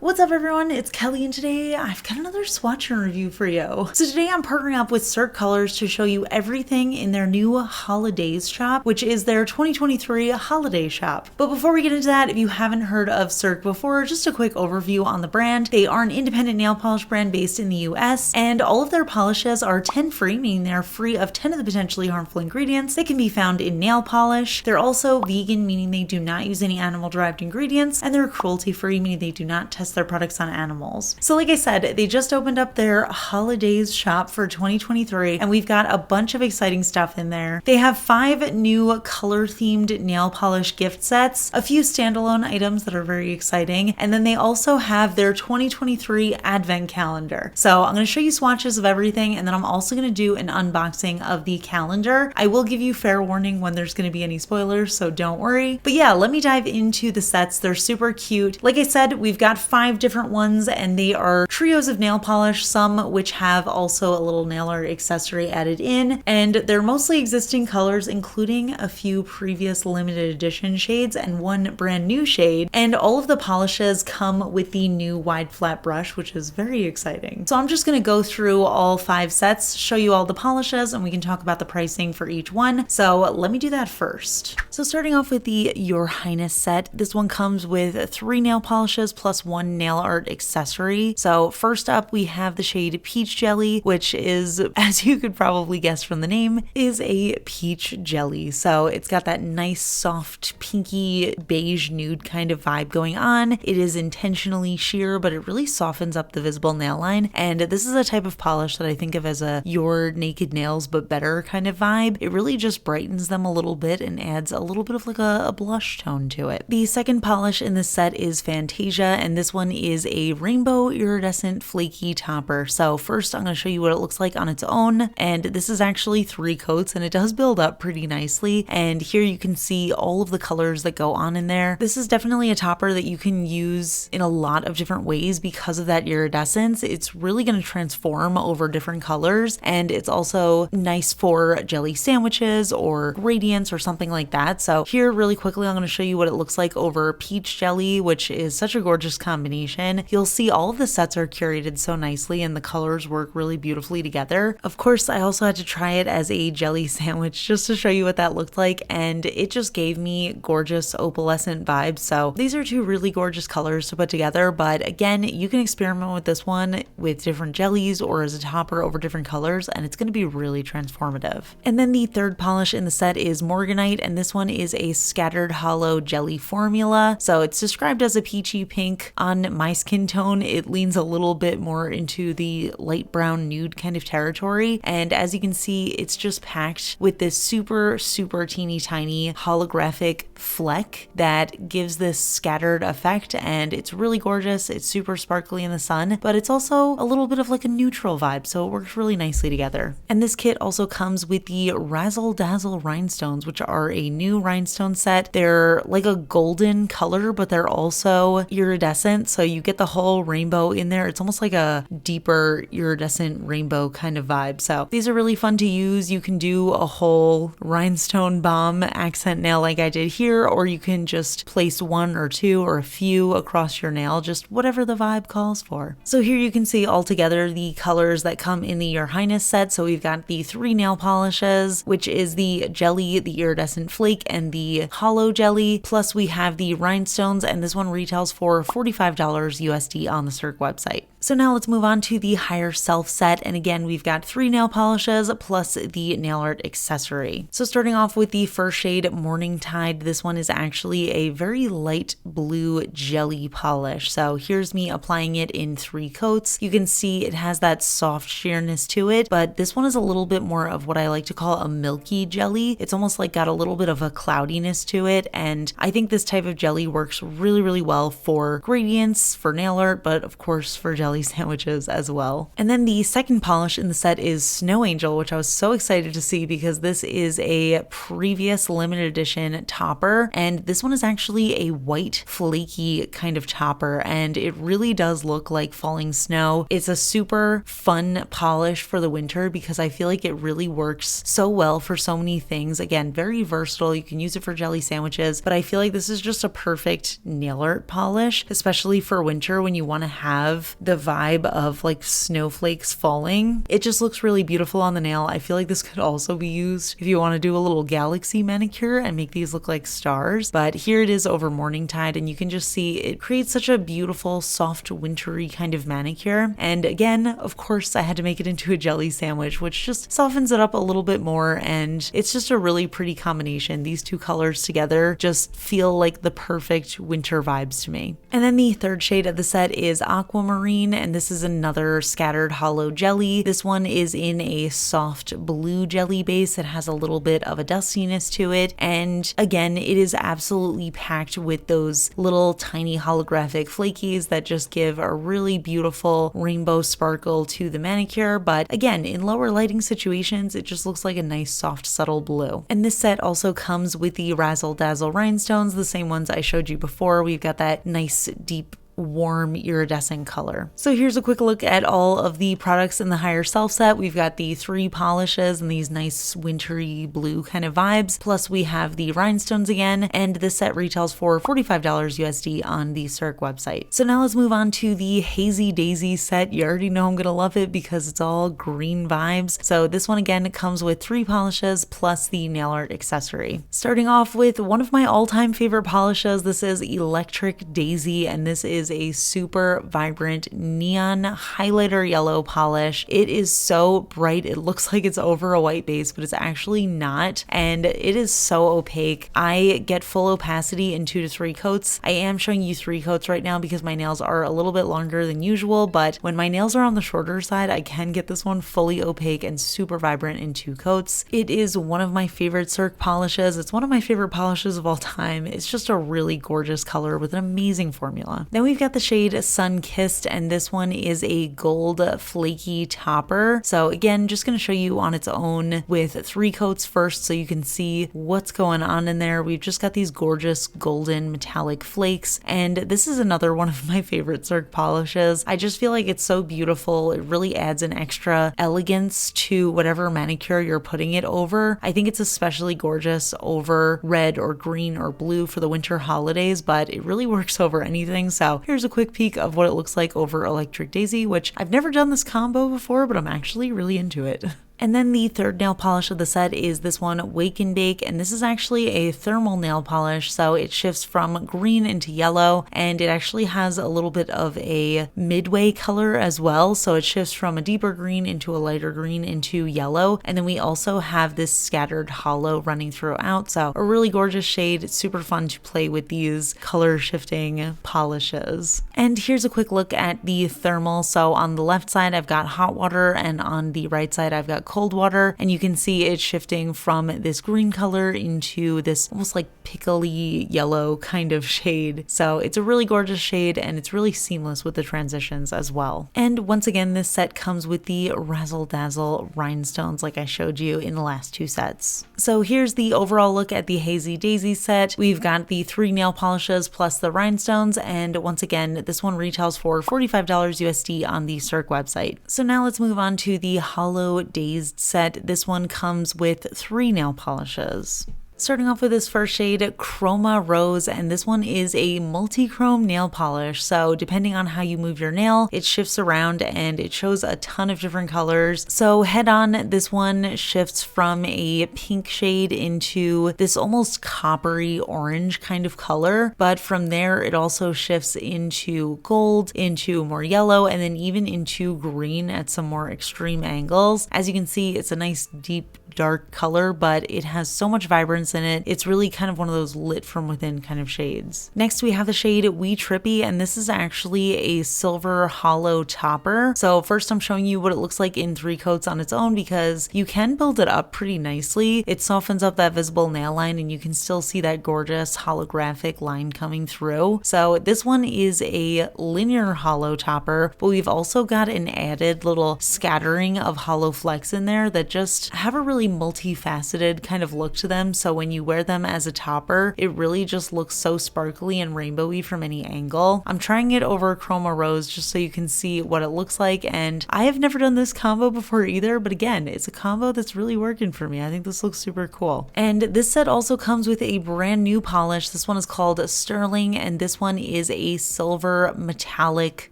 What's up everyone, it's Kelly and today I've got another swatch and review for you. So today I'm partnering up with Cirque Colors to show you everything in their new Holodazed shop, which is their 2023 holiday shop. But before we get into that, if you haven't heard of Cirque before, just a quick overview on the brand. They are an independent nail polish brand based in the US, and all of their polishes are 10 free, meaning they're free of 10 of the potentially harmful ingredients that can be found in nail polish. They're also vegan, meaning they do not use any animal derived ingredients, and they're cruelty free, meaning they do not test their products on animals. So like I said, they just opened up their Holodazed shop for 2023, and we've got a bunch of exciting stuff in there. They have 5 new color themed nail polish gift sets, a few standalone items that are very exciting, and then they also have their 2023 advent calendar. So I'm going to show you swatches of everything, and then I'm also going to do an unboxing of the calendar. I will give you fair warning when there's going to be any spoilers, so don't worry. But yeah, let me dive into the sets. They're super cute. Like I said, we've got 5 different ones, and they are trios of nail polish, some which have also a little nail art accessory added in, and they're mostly existing colors, including a few previous limited edition shades and one brand new shade. And all of the polishes come with the new wide flat brush, which is very exciting. So I'm just going to go through all 5 sets, show you all the polishes, and we can talk about the pricing for each one. So let me do that first. So starting off with the Your Highness set, this one comes with 3 nail polishes plus 1 nail art accessory. So first up, we have the shade Peach Jelly, which is, as you could probably guess from the name, is a peach jelly. So it's got that nice soft pinky beige nude kind of vibe going on. It is intentionally sheer, but it really softens up the visible nail line. And this is a type of polish that I think of as a your naked nails but better kind of vibe. It really just brightens them a little bit and adds a little bit of like a blush tone to it. The second polish in this set is Fantasia, and this one is a rainbow iridescent flaky topper. So first I'm going to show you what it looks like on its own, and this is actually 3 coats and it does build up pretty nicely, and here you can see all of the colors that go on in there. This is definitely a topper that you can use in a lot of different ways because of that iridescence. It's really going to transform over different colors, and it's also nice for jelly sandwiches or gradients or something like that. So here really quickly I'm going to show you what it looks like over peach jelly, which is such a gorgeous combination. You'll see all of the sets are curated so nicely and the colors work really beautifully together. Of course, I also had to try it as a jelly sandwich just to show you what that looked like, and it just gave me gorgeous opalescent vibes. So these are 2 really gorgeous colors to put together, but again, you can experiment with this one with different jellies or as a topper over different colors, and it's going to be really transformative. And then the third polish in the set is Morganite, and this one is a scattered hollow jelly formula. So it's described as a peachy pink. On my skin tone, it leans a little bit more into the light brown nude kind of territory, and as you can see, it's just packed with this super teeny tiny holographic fleck that gives this scattered effect, and it's really gorgeous. It's super sparkly in the sun, but it's also a little bit of like a neutral vibe, so it works really nicely together. And this kit also comes with the Razzle Dazzle Rhinestones, which are a new rhinestone set. They're like a golden color, but they're also iridescent, so you get the whole rainbow in there. It's almost like a deeper iridescent rainbow kind of vibe. So these are really fun to use. You can do a whole rhinestone bomb accent nail like I did here, or you can just place 1 or 2 or a few across your nail, just whatever the vibe calls for. So here you can see all together the colors that come in the Your Highness set. So we've got the 3 nail polishes, which is the jelly, the iridescent flake, and the hollow jelly, plus we have the rhinestones, and this one retails for $45 USD on the Cirque website. So now let's move on to the Higher Self set, and again we've got 3 nail polishes plus the nail art accessory. So starting off with the first shade, Morning Tide, this one is actually a very light blue jelly polish. So here's me applying it in 3 coats. You can see it has that soft sheerness to it, but this one is a little bit more of what I like to call a milky jelly. It's almost like got a little bit of a cloudiness to it, and I think this type of jelly works really well for gradients, for nail art, but of course for jelly sandwiches as well. And then the second polish in the set is Snow Angel, which I was so excited to see because this is a previous limited edition topper, and this one is actually a white flaky kind of topper, and it really does look like falling snow. It's a super fun polish for the winter because I feel like it really works so well for so many things. Again, very versatile. You can use it for jelly sandwiches, but I feel like this is just a perfect nail art polish, especially especially for winter when you want to have the vibe of like snowflakes falling. It just looks really beautiful on the nail. I feel like this could also be used if you want to do a little galaxy manicure and make these look like stars. But here it is over morning tide, and you can just see it creates such a beautiful, soft, wintry kind of manicure. And again, of course, I had to make it into a jelly sandwich, which just softens it up a little bit more, and it's just a really pretty combination. These two colors together just feel like the perfect winter vibes to me. And then the third shade of the set is Aquamarine, and this is another scattered hollow jelly. This one is in a soft blue jelly base. It has a little bit of a dustiness to it, and again, it is absolutely packed with those little tiny holographic flakies that just give a really beautiful rainbow sparkle to the manicure. But again, in lower lighting situations, it just looks like a nice soft subtle blue. And this set also comes with the Razzle Dazzle Rhinestones, the same ones I showed you before. We've got that nice deep warm iridescent color. So here's a quick look at all of the products in the Higher Self set. We've got the 3 polishes and these nice wintry blue kind of vibes. Plus we have the rhinestones again, and this set retails for $45 USD on the Cirque website. So now let's move on to the Hazy Daisy set. You already know I'm gonna love it because it's all green vibes. So this one again comes with 3 polishes plus the nail art accessory. Starting off with one of my all-time favorite polishes. This is Electric Daisy, and this is a super vibrant neon highlighter yellow polish. It is so bright, it looks like it's over a white base, but it's actually not, and it is so opaque. I get full opacity in 2 to 3 coats. I am showing you 3 coats right now because my nails are a little bit longer than usual, but when my nails are on the shorter side, I can get this one fully opaque and super vibrant in 2 coats. It is one of my favorite Cirque polishes. It's one of my favorite polishes of all time. It's just a really gorgeous color with an amazing formula. Then we've got the shade Sun Kissed, and this one is a gold flaky topper. So again, just going to show you on its own with 3 coats first so you can see what's going on in there. We've just got these gorgeous golden metallic flakes, and this is another one of my favorite Cirque polishes. I just feel like it's so beautiful. It really adds an extra elegance to whatever manicure you're putting it over. I think it's especially gorgeous over red or green or blue for the winter holidays, but it really works over anything. So here's a quick peek of what it looks like over Electric Daisy, which I've never done this combo before, but I'm actually really into it. And then the third nail polish of the set is this one, Wake and Bake, and this is actually a thermal nail polish, so it shifts from green into yellow, and it actually has a little bit of a midway color as well, so it shifts from a deeper green into a lighter green into yellow, and then we also have this scattered hollow running throughout, so a really gorgeous shade. It's super fun to play with these color shifting polishes. And here's a quick look at the thermal. So on the left side I've got hot water, and on the right side I've got cold water, and you can see it shifting from this green color into this almost like pickly yellow kind of shade. So it's a really gorgeous shade, and it's really seamless with the transitions as well. And once again, this set comes with the Razzle Dazzle Rhinestones like I showed you in the last 2 sets. So here's the overall look at the Hazy Daisy set. We've got the 3 nail polishes plus the rhinestones, and once again, this one retails for $45 USD on the Cirque website. So now let's move on to the Holodazed set. This one comes with 3 nail polishes. Starting off with this first shade, Chroma Rose, and this one is a multi-chrome nail polish. So depending on how you move your nail, it shifts around and it shows a ton of different colors. So head on, this one shifts from a pink shade into this almost coppery orange kind of color. But from there, it also shifts into gold, into more yellow, and then even into green at some more extreme angles. As you can see, it's a nice deep dark color, but it has so much vibrance in it. It's really kind of one of those lit from within kind of shades. Next, we have the shade Wee Trippy, and this is actually a silver hollow topper. So first I'm showing you what it looks like in 3 coats on its own because you can build it up pretty nicely. It softens up that visible nail line and you can still see that gorgeous holographic line coming through. So this one is a linear hollow topper, but we've also got an added little scattering of hollow flecks in there that just have a really multifaceted kind of look to them. So when you wear them as a topper, it really just looks so sparkly and rainbowy from any angle. I'm trying it over Chroma Rose just so you can see what it looks like, and I have never done this combo before either, but again, it's a combo that's really working for me. I think this looks super cool. And this set also comes with a brand new polish. This one is called Sterling, and this one is a silver metallic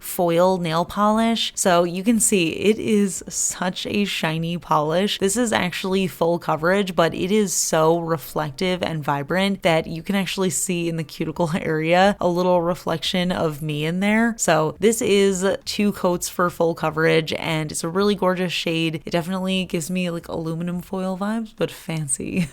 foil nail polish. So you can see it is such a shiny polish. This is actually full coverage, but it is so reflective and vibrant that you can actually see in the cuticle area a little reflection of me in there. So this is 2 coats for full coverage, and it's a really gorgeous shade. It definitely gives me like aluminum foil vibes, but fancy.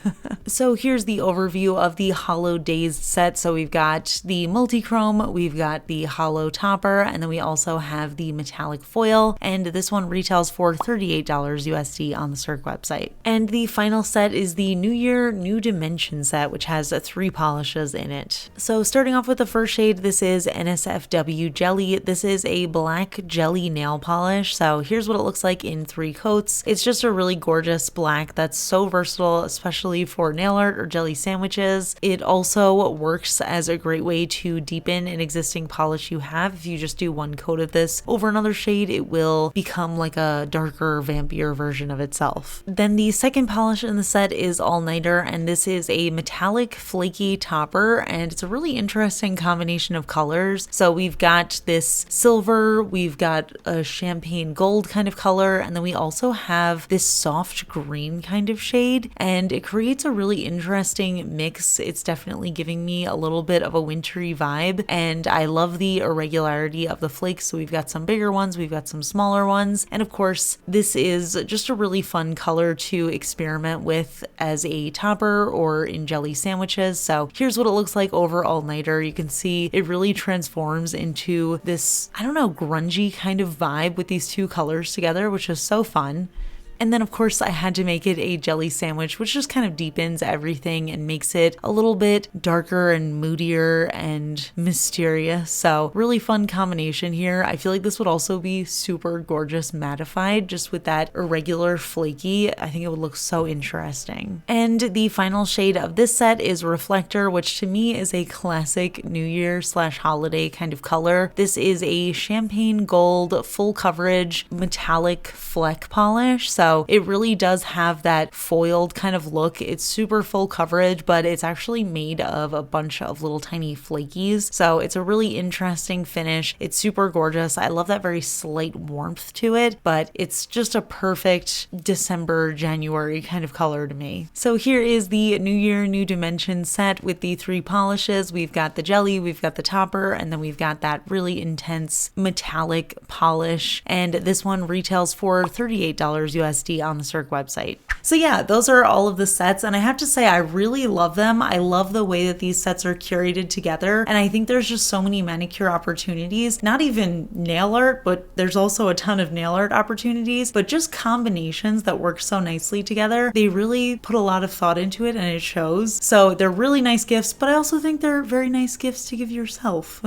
So here's the overview of the Holodazed set. So we've got the multi-chrome, we've got the hollow topper, and then we also have the metallic foil, and this one retails for $38 USD on the Cirque website. And the final set is the New Year New Dimension set, which has 3 polishes in it. So starting off with the first shade, this is NSFW Jelly. This is a black jelly nail polish. So here's what it looks like in 3 coats. It's just a really gorgeous black that's so versatile, especially for nail art or jelly sandwiches. It also works as a great way to deepen an existing polish you have. If you just do 1 coat of this over another shade, it will become like a darker, vampier version of itself. Then the second polish in the set is All Nighter, and this is a metallic flaky topper, and it's a really interesting combination of colors. So we've got this silver, we've got a champagne gold kind of color, and then we also have this soft green kind of shade, and it creates a really interesting mix. It's definitely giving me a little bit of a wintry vibe, and I love the irregularity of the flakes. So we've got some bigger ones, we've got some smaller ones, and of course this is just a really fun color to experiment with as a topper or in jelly sandwiches. So here's what it looks like over All Nighter. You can see it really transforms into this, I don't know, grungy kind of vibe with these 2 colors together, which is so fun. And then of course I had to make it a jelly sandwich, which just kind of deepens everything and makes it a little bit darker and moodier and mysterious. So really fun combination here. I feel like this would also be super gorgeous mattified just with that irregular flaky. I think it would look so interesting. And the final shade of this set is Reflector, which to me is a classic New Year / holiday kind of color. This is a champagne gold full coverage metallic fleck polish. So it really does have that foiled kind of look. It's super full coverage, but it's actually made of a bunch of little tiny flakies. So it's a really interesting finish. It's super gorgeous. I love that very slight warmth to it, but it's just a perfect December, January kind of color to me. So here is the New Year New Dimension set with the 3 polishes. We've got the jelly, we've got the topper, and then we've got that really intense metallic polish. And this one retails for $38 USD on the Cirque website. So yeah, those are all of the sets, and I have to say I really love them. I love the way that these sets are curated together, and I think there's just so many manicure opportunities, not even nail art, but there's also a ton of nail art opportunities, but just combinations that work so nicely together. They really put a lot of thought into it, and it shows. So they're really nice gifts, but I also think they're very nice gifts to give yourself.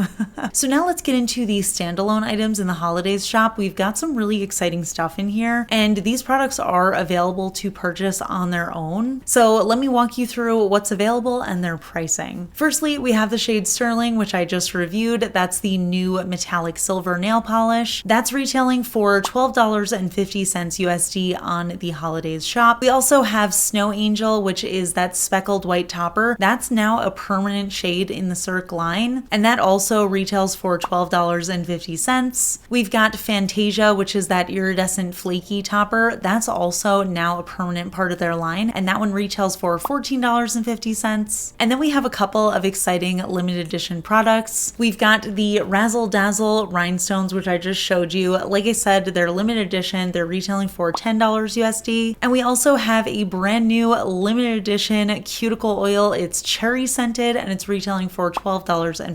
So now let's get into the standalone items in the holidays shop. We've got some really exciting stuff in here, and these products are available to purchase on their own. So let me walk you through what's available and their pricing. Firstly, we have the shade Sterling, which I just reviewed. That's the new metallic silver nail polish. That's retailing for $12.50 USD on the holidays shop. We also have Snow Angel, which is that speckled white topper. That's now a permanent shade in the Cirque line, and that also retails for $12.50. We've got Fantasia, which is that iridescent flaky topper. That's also now a permanent part of their line, and that one retails for $14.50. And then we have a couple of exciting limited edition products. We've got the Razzle Dazzle Rhinestones, which I just showed you. Like I said, they're limited edition. They're retailing for $10 USD. And we also have a brand new limited edition cuticle oil. It's cherry scented, and it's retailing for $12.50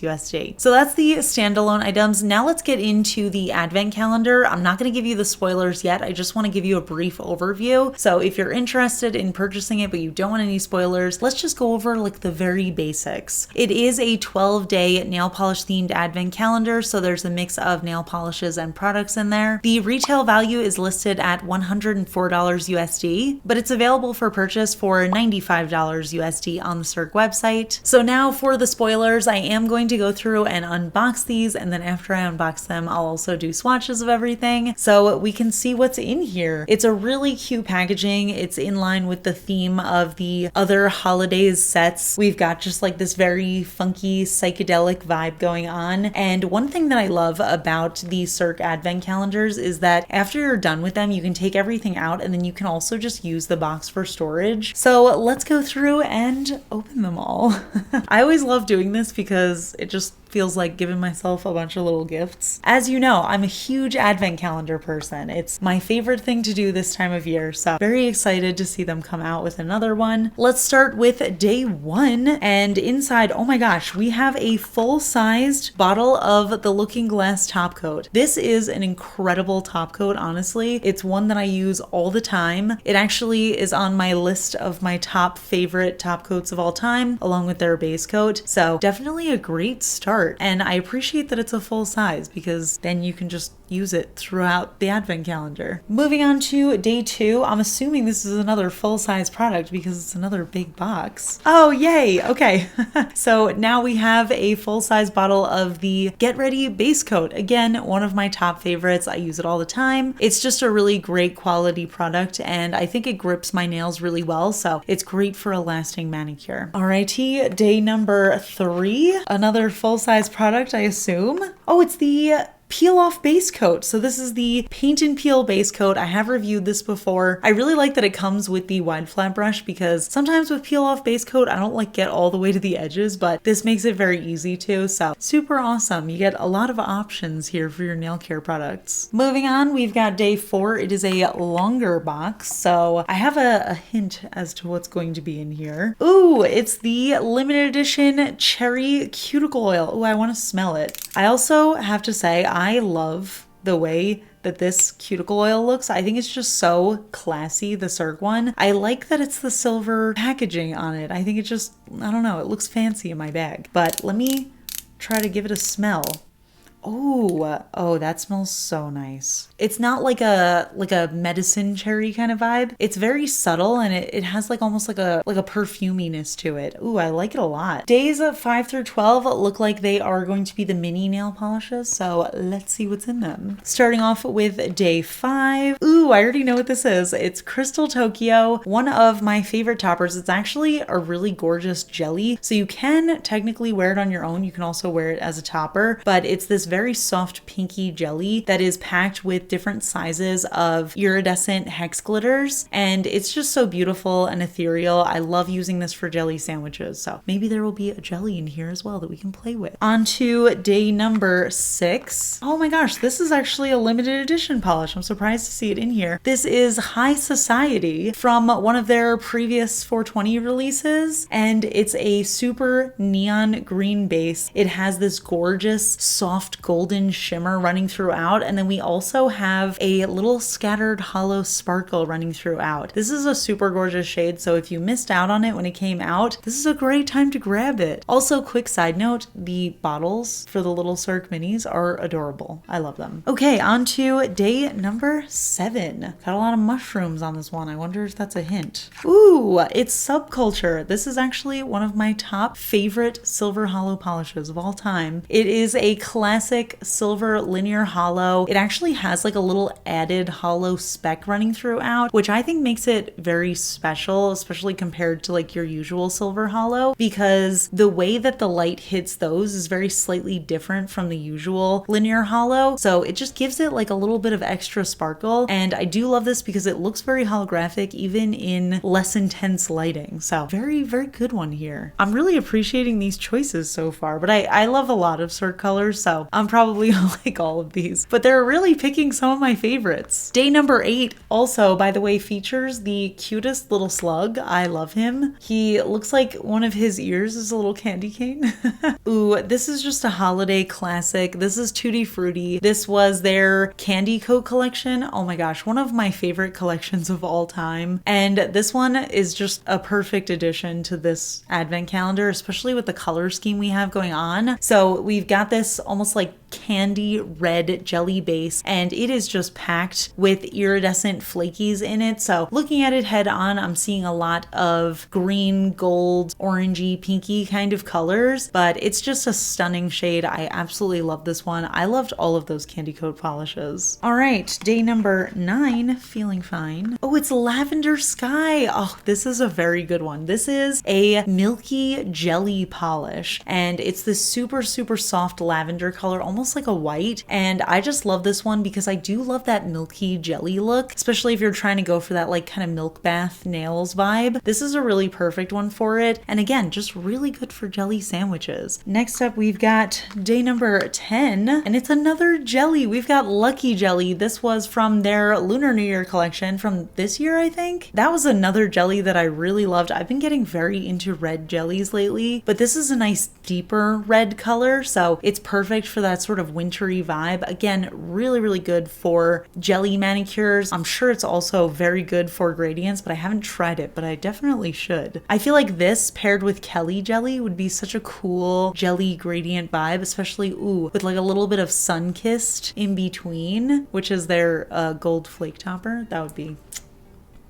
USD. So that's the standalone items. Now let's get into the advent calendar. I'm not going to give you the spoilers yet. I just want to give you a brief overview. you. So if you're interested in purchasing it, but you don't want any spoilers, let's just go over like the very basics. It is a 12-day nail polish themed advent calendar, so there's a mix of nail polishes and products in there. The retail value is listed at $104 USD, but it's available for purchase for $95 USD on the Cirque website. So now for the spoilers, I am going to go through and unbox these, and then after I unbox them, I'll also do swatches of everything so we can see what's in here. It's a really cute packaging. It's in line with the theme of the other holidays sets. We've got just like this very funky psychedelic vibe going on. And one thing that I love about the Cirque advent calendars is that after you're done with them, you can take everything out and then you can also just use the box for storage. So let's go through and open them all. I always love doing this because it just feels like giving myself a bunch of little gifts. As you know, I'm a huge advent calendar person. It's my favorite thing to do this time of year, so very excited to see them come out with another one. Let's start with day one, and inside, oh my gosh, we have a full-sized bottle of the Looking Glass top coat. This is an incredible top coat, honestly. It's one that I use all the time. It actually is on my list of my top favorite top coats of all time, along with their base coat, so definitely a great start. And I appreciate that it's a full size because then you can just use it throughout the advent calendar. Moving on to day two, I'm assuming this is another full-size product because it's another big box. Oh, yay! Okay. So now we have a full-size bottle of the Get Ready base coat. Again, one of my top favorites. I use it all the time. It's just a really great quality product and I think it grips my nails really well, so it's great for a lasting manicure. Alrighty, day number three, another full-size product, I assume. Oh, it's the peel off base coat. So this is the paint and peel base coat. I have reviewed this before. I really like that it comes with the wide flat brush because sometimes with peel off base coat, I don't like get all the way to the edges, but this makes it very easy to. So super awesome. You get a lot of options here for your nail care products. Moving on, we've got day four. It is a longer box. So I have a hint as to what's going to be in here. Ooh, it's the limited edition cherry cuticle oil. Ooh, I want to smell it. I also have to say, I love the way that this cuticle oil looks. I think it's just so classy, the Cirque one. I like that it's the silver packaging on it. I think it just, I don't know, it looks fancy in my bag. But let me try to give it a smell. Oh, that smells so nice. It's not like a medicine cherry kind of vibe. It's very subtle and it has like almost like a perfuminess to it. Ooh, I like it a lot. Days 5 through 12 look like they are going to be the mini nail polishes, so let's see what's in them. Starting off with day 5. Ooh, I already know what this is. It's Crystal Tokyo, one of my favorite toppers. It's actually a really gorgeous jelly, so you can technically wear it on your own. You can also wear it as a topper, but it's this very soft pinky jelly that is packed with different sizes of iridescent hex glitters, and it's just so beautiful and ethereal. I love using this for jelly sandwiches, so maybe there will be a jelly in here as well that we can play with. On to day number 6. Oh my gosh, this is actually a limited edition polish. I'm surprised to see it in here. This is High Society from one of their previous 420 releases, and it's a super neon green base. It has this gorgeous soft golden shimmer running throughout, and then we also have a little scattered hollow sparkle running throughout. This is a super gorgeous shade, so if you missed out on it when it came out, this is a great time to grab it. Also, quick side note, the bottles for the little Cirque minis are adorable. I love them. Okay, on to day number 7. Got a lot of mushrooms on this one. I wonder if that's a hint. Ooh, it's Subculture. This is actually one of my top favorite silver hollow polishes of all time. It is a classic silver linear hollow. It actually has like a little added hollow speck running throughout, which I think makes it very special, especially compared to like your usual silver hollow, because the way that the light hits those is very slightly different from the usual linear hollow. So it just gives it like a little bit of extra sparkle. And I do love this because it looks very holographic even in less intense lighting. So very, very good one here. I'm really appreciating these choices so far, but I love a lot of Cirque colors, so I'm I'm probably gonna like all of these, but they're really picking some of my favorites. Day number 8 also, by the way, features the cutest little slug. I love him. He looks like one of his ears is a little candy cane. Ooh, this is just a holiday classic. This is Tutti Frutti. This was their candy coat collection. Oh my gosh, one of my favorite collections of all time. And this one is just a perfect addition to this advent calendar, especially with the color scheme we have going on. So we've got this almost like candy red jelly base, and it is just packed with iridescent flakies in it. So looking at it head on, I'm seeing a lot of green, gold, orangey, pinky kind of colors, but it's just a stunning shade. I absolutely love this one. I loved all of those candy coat polishes. All right, day number 9, feeling fine. Oh, it's Lavender Sky. Oh, this is a very good one. This is a milky jelly polish, and it's this super, super soft lavender color, almost like a white. And I just love this one because I do love that milky jelly look, especially if you're trying to go for that like kind of milk bath nails vibe. This is a really perfect one for it. And again, just really good for jelly sandwiches. Next up, we've got day number 10, and it's another jelly. We've got Lucky Jelly. This was from their Lunar New Year collection from this year, I think. That was another jelly that I really loved. I've been getting very into red jellies lately, but this is a nice deeper red color, so it's perfect for that sort of wintry vibe. Again, really, really good for jelly manicures. I'm sure it's also very good for gradients, but I haven't tried it, but I definitely should. I feel like this paired with Kelly jelly would be such a cool jelly gradient vibe, especially, ooh, with like a little bit of sun-kissed in between, which is their gold flake topper.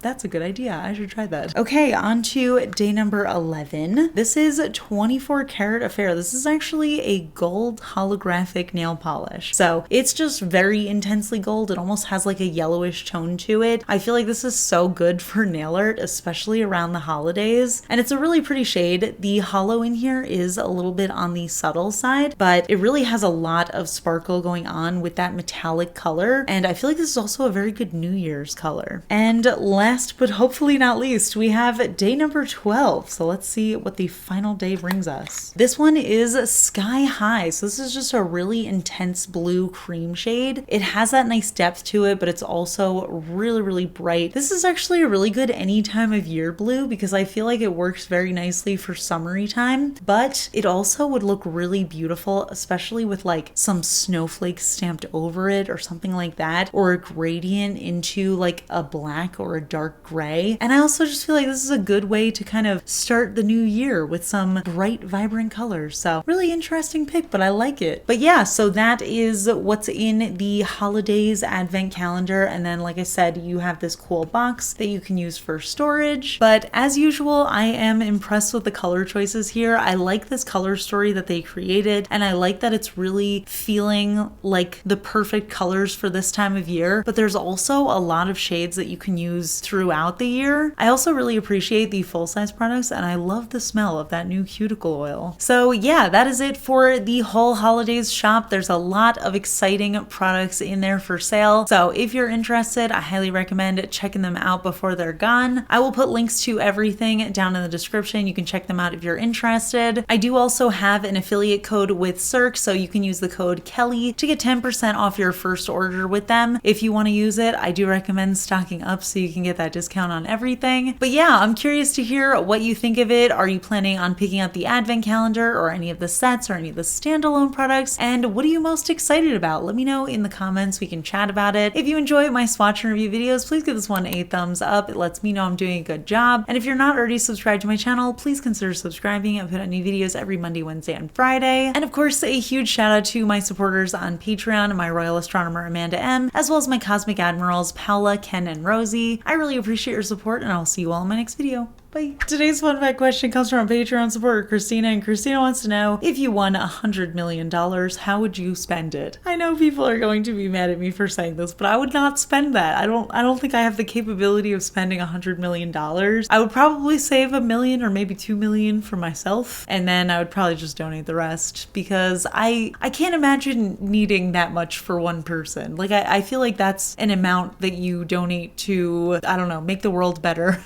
That's a good idea. I should try that. Okay, on to day number 11. This is 24 Karat Affair. This is actually a gold holographic nail polish. So it's just very intensely gold. It almost has like a yellowish tone to it. I feel like this is so good for nail art, especially around the holidays. And it's a really pretty shade. The hollow in here is a little bit on the subtle side, but it really has a lot of sparkle going on with that metallic color. And I feel like this is also a very good New Year's color. And last but hopefully not least, we have day number 12. So let's see what the final day brings us. This one is Sky High. So this is just a really intense blue cream shade. It has that nice depth to it, but it's also really, really bright. This is actually a really good any time of year blue because I feel like it works very nicely for summery time, but it also would look really beautiful, especially with like some snowflakes stamped over it or something like that, or a gradient into like a black or a dark gray. And I also just feel like this is a good way to kind of start the new year with some bright, vibrant colors. So really interesting pick, but I like it. But yeah, so that is what's in the holidays advent calendar. And then, like I said, you have this cool box that you can use for storage. But as usual, I am impressed with the color choices here. I like this color story that they created, and I like that it's really feeling like the perfect colors for this time of year. But there's also a lot of shades that you can use throughout the year. I also really appreciate the full-size products, and I love the smell of that new cuticle oil. So yeah, that is it for the whole holidays shop. There's a lot of exciting products in there for sale. So if you're interested, I highly recommend checking them out before they're gone. I will put links to everything down in the description. You can check them out if you're interested. I do also have an affiliate code with Cirque, so you can use the code KELLI to get 10% off your first order with them. If you want to use it, I do recommend stocking up so you can get that discount on everything. But yeah, I'm curious to hear what you think of it. Are you planning on picking up the advent calendar or any of the sets or any of the standalone products? And what are you most excited about? Let me know in the comments. We can chat about it. If you enjoy my swatch and review videos, please give this one a thumbs up. It lets me know I'm doing a good job. And if you're not already subscribed to my channel, please consider subscribing. I put out new videos every Monday, Wednesday, and Friday. And of course, a huge shout out to my supporters on Patreon, my Royal Astronomer Amanda M, as well as my Cosmic Admirals Paula, Ken, and Rosie. I really appreciate your support, and I'll see you all in my next video. Bye. Today's fun fact question comes from Patreon supporter Christina, and Christina wants to know, if you won $100 million, how would you spend it? I know people are going to be mad at me for saying this, but I would not spend that. I don't think I have the capability of spending $100 million. I would probably save $1 million or maybe $2 million for myself, and then I would probably just donate the rest, because I can't imagine needing that much for one person. Like, I feel like that's an amount that you donate to, I don't know, make the world better.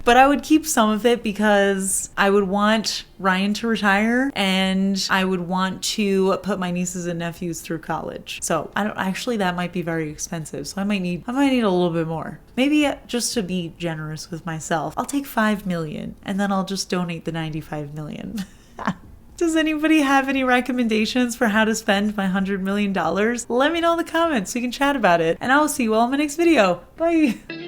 But I would keep some of it because I would want Ryan to retire and I would want to put my nieces and nephews through college. So I don't actually, that might be very expensive. So I might need a little bit more. Maybe just to be generous with myself, I'll take 5 million and then I'll just donate the 95 million. Does anybody have any recommendations for how to spend my $100 million? Let me know in the comments so we can chat about it. And I will see you all in my next video. Bye.